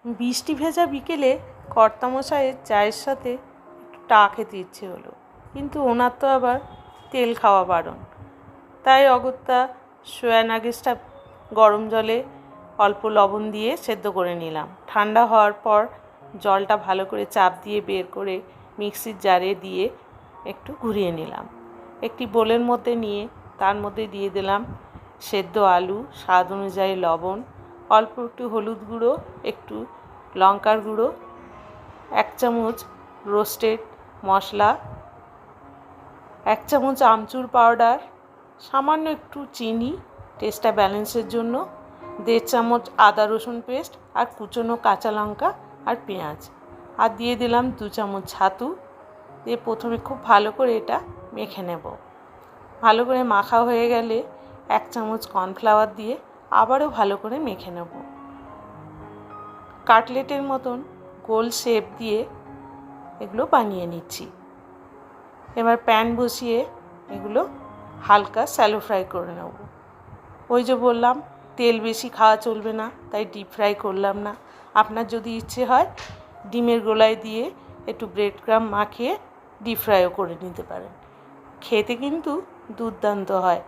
বৃষ্টি ভেজা বিকেলে কর্তামশাইয়ের চায়ের সাথে একটু টা খেতে ইচ্ছে হলো, কিন্তু ওনার তো আবার তেল খাওয়া বারণ। তাই অগত্যা সোয়া নাগেটসটা গরম জলে অল্প লবণ দিয়ে সেদ্ধ করে নিলাম। ঠান্ডা হওয়ার পর জলটা ভালো করে চাপ দিয়ে বের করে মিক্সির জারে দিয়ে একটু ঘুরিয়ে নিলাম। একটি বোলের মধ্যে নিয়ে তার মধ্যে দিয়ে দিলাম সেদ্ধ আলু, স্বাদ অনুযায়ী লবণ, অল্প একটু হলুদ গুঁড়ো, একটু লঙ্কার গুঁড়ো, 1 চামচ রোস্টেড মশলা, 1 চামচ আমচুর পাউডার, সামান্য একটু চিনি টেস্টটা ব্যালেন্সের জন্য, 1.5 চামচ আদা রসুন পেস্ট আর কুচনো কাঁচা লঙ্কা আর পেঁয়াজ, আর দিয়ে দিলাম 2 চামচ ছাতু দিয়ে প্রথমে খুব ভালো করে এটা মেখে নেব। ভালো করে মাখা হয়ে গেলে 1 চামচ কর্নফ্লাওয়ার দিয়ে আবারও ভালো করে মেখে নেব। কাটলেটের মতন গোল শেপ দিয়ে এগুলো বানিয়ে নিচ্ছি। এবার প্যান বসিয়ে এগুলো হালকা শ্যালো ফ্রাই করে নেব। ওই যে বললাম তেল বেশি খাওয়া চলবে না, তাই ডিপ ফ্রাই করলাম না। আপনার যদি ইচ্ছে হয় ডিমের গোলায় দিয়ে একটু ব্রেড ক্রাম্ব মাখিয়ে ডিপ ফ্রাইও করে নিতে পারেন। খেতে কিন্তু দুর্দান্ত হয়।